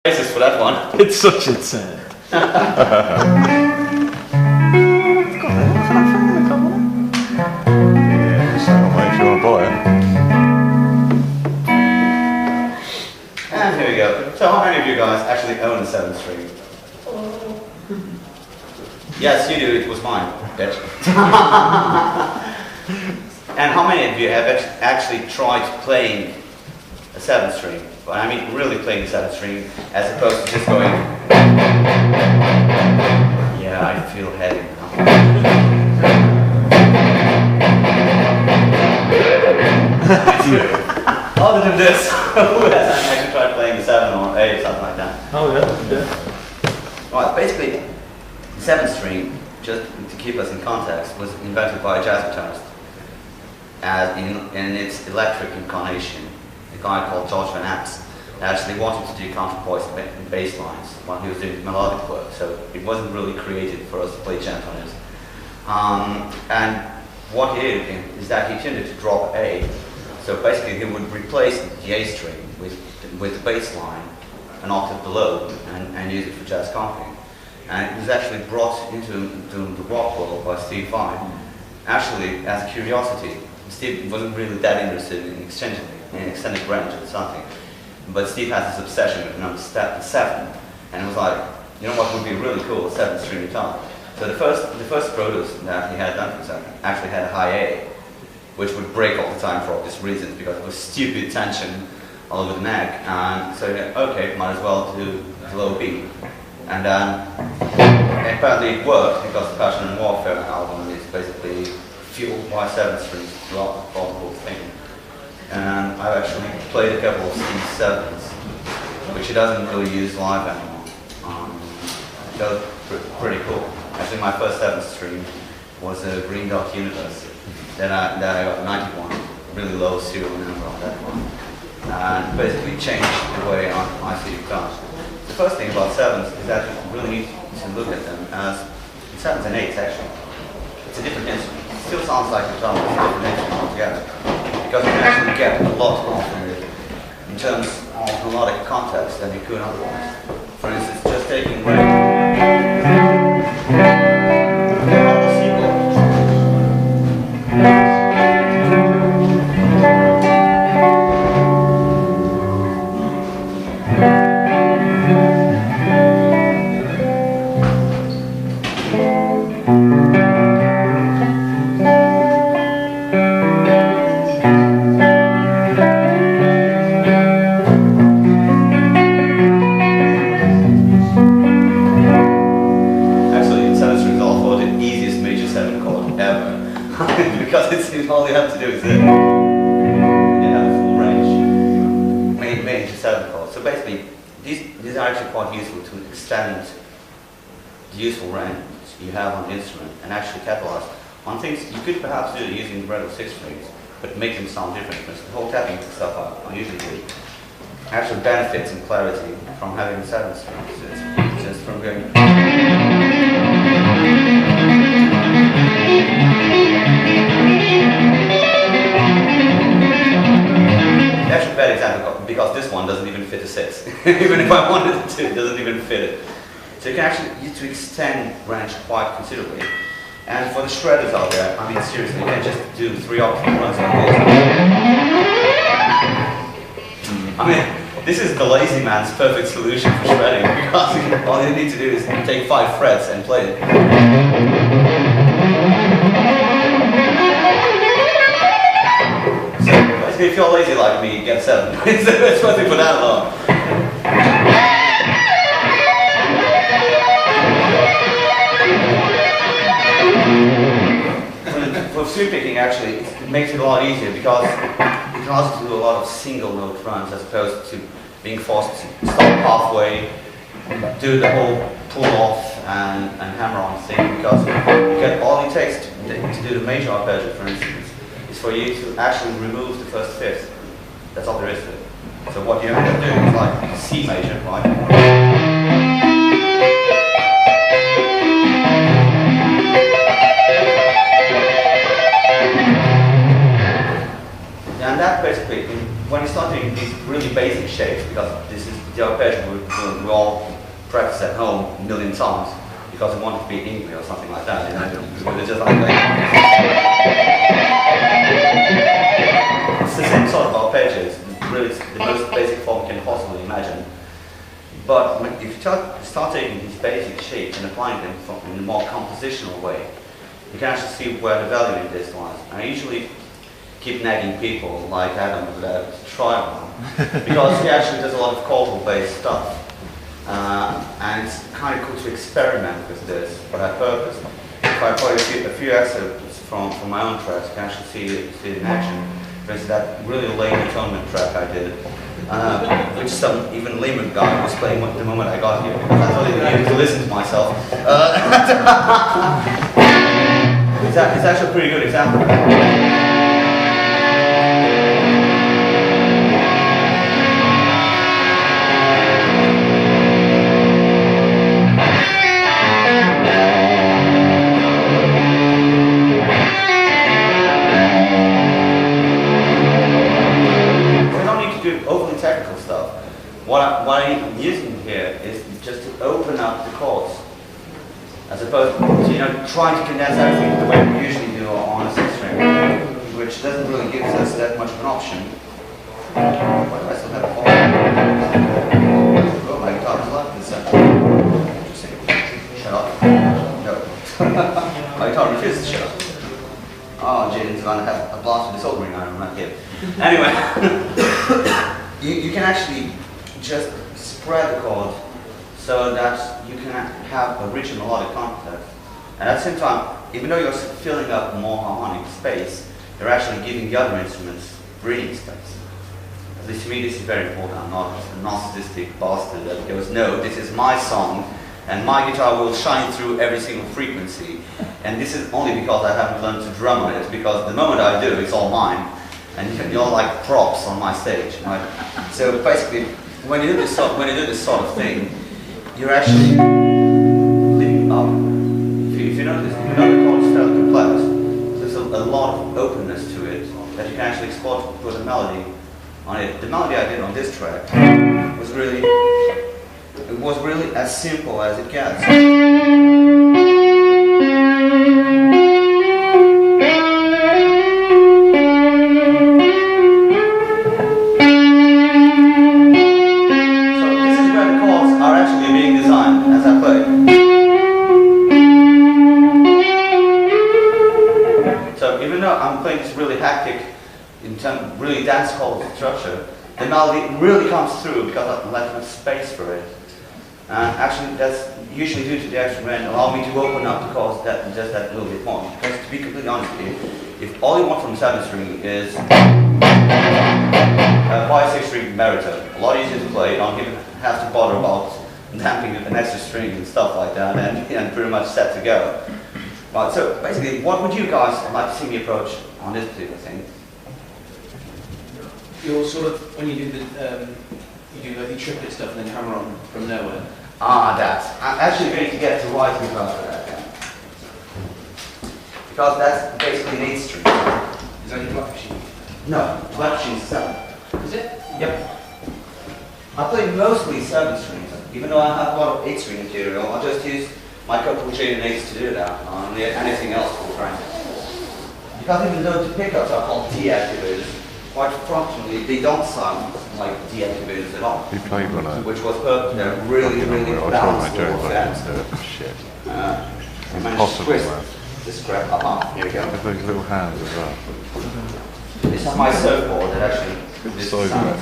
Basis for that one. It's such a sin. And here we go. So how many of you guys actually own a 7th string? Yes, you do. It was mine, bitch. And how many of you have actually tried playing a 7th string? I mean, really playing the 7th string, as opposed to just going. Yeah, I feel heavy now. Other than this, who hasn't actually tried playing the 7 or 8 or something like that? Oh yeah. Right, basically, the 7th string, just to keep us in context, was invented by a jazz guitarist as in its electric incarnation. A guy called George Van Apps actually wanted to do counterpoise and bass lines while he was doing melodic work, so it wasn't really created for us to play chant on it. And what he did is that he tuned it to drop A. So basically he would replace the A string with the bass line an octave below and use it for jazz comping. And it was actually brought into the rock world by Steve Vai. Actually, as a curiosity, Steve wasn't really that interested in extended range or something. But Steve has this obsession with the number 7, and it was like, you know what would be really cool, a 7th string guitar. So the first Protos that he had done for himself actually had a high A, which would break all the time for obvious reasons, because it was stupid tension all over the neck. And so okay, might as well do low B. And apparently it worked, because the Passion and Warfare album is basically fueled by 7th strings throughout the whole thing. And I've actually played a couple of Steve's 7s, which he doesn't really use live anymore. That was pretty cool. Actually, my first 7th string was a Green Dot Universe. Then I got 91, really low serial number on that one. And basically changed the way I see guitars. The first thing about 7s is that you really need to look at them as 7s and 8s actually. It's a different instrument. It still sounds like a drum, but it's a different instrument altogether. Because you can actually get a lot more from it in terms of melodic context than you could otherwise. For instance, just taking because all you have to do is you have a full range, major 7 chords. So basically, these are actually quite useful to extend the useful range you have on the instrument and actually capitalize on things you could perhaps do using regular 6 strings, but make them sound different. Because the whole tapping stuff I usually do actually benefits in clarity from having 7 strings. It's just from going. Actually, a bad example, because this one doesn't even fit a 6. Even if I wanted it to, it doesn't even fit it. So you can actually use to extend range quite considerably. And for the shredders out there, I mean seriously, you can just do 3 octave runs like this. I mean, this is the lazy man's perfect solution for shredding, because all you need to do is take 5 frets and play it. If you're lazy like me, get 7. It's supposed to be for that long. For string picking, actually, it makes it a lot easier, because it allows you to do a lot of single note runs as opposed to being forced to stop halfway, do the whole pull off and hammer on thing. Because all it takes to do the major arpeggio, for instance, for you to actually remove the first fifth. That's all there is to it. So what you end up doing is like C major, right? And that basically, when you start doing these really basic shapes, because this is the arpeggio we all practice at home a million times because we want to be angry or something like that, you know. It's just like it's the same sort of arpeggios. Really, it's the most basic form you can possibly imagine. But if you start taking these basic shapes and applying them in a more compositional way, you can actually see where the value in this lies. I usually keep nagging people like Adam to try one, because he actually does a lot of causal-based stuff. And it's kind of cool to experiment with this for that purpose. If I play a few excerpts from my own tracks, you can actually see it in action. There's that really lame atonement track I did, which some even lamer guy was playing the moment I got here, because I thought I needed to listen to myself. It's actually a pretty good example. What I'm using here is just to open up the chords, as opposed to trying to condense everything the way we usually do on a 6-string, which doesn't really give us that much of an option. Why do I still have a chord? Oh, my guitar is loud. Interesting. Shut up. No. My guitar refuses to shut up. Oh, Jaden's going to have a blast with the soldering iron. I'm not kidding. Anyway, you can actually just spread the chord so that you can have a richer melodic context. And at the same time, even though you're filling up more harmonic space, you're actually giving the other instruments breathing space. At least to me, this is very important. I'm not a narcissistic bastard that goes, no, this is my song, and my guitar will shine through every single frequency. And this is only because I haven't learned to drum on it, because the moment I do, it's all mine. And you're like props on my stage, right? So basically, when you do this sort of thing, you're actually living up. If you notice, even though the chord is fairly complex, there's a lot of openness to it that you can actually export with a melody on it. The melody I did on this track was really as simple as it gets. I'm playing this really hectic, really dance hall structure. The melody really comes through because I've left enough space for it. Actually, that's usually due to the extra band allow me to open up the chords just that little bit more. Because to be completely honest with you, if all you want from 7-string is a 5-6-string baritone, a lot easier to play, you don't even have to bother about damping an extra string and stuff like that, and pretty much set to go. Right, so basically, what would you guys like to see me approach on this particular thing? You're sort of, when you do the, you do like the triplet stuff and then hammer on from nowhere. That. I'm actually going to get to writing about that. Because that's basically an 8-string. Is that your black machine? No, black machine is 7. Is it? Yep. I play mostly 7-strings, even though I have a lot of 8-string material. I'll just use my couple of chain and 8s to do that, anything else for frankly. Because even though the pickups are called deactivators, quite functionally they don't sound like deactivators at all. You played one of which was purpose, they're really balanced little fans. Shit. I managed to twist this crap up. Here we go. With those little hands as well. This is my surfboard that actually So good.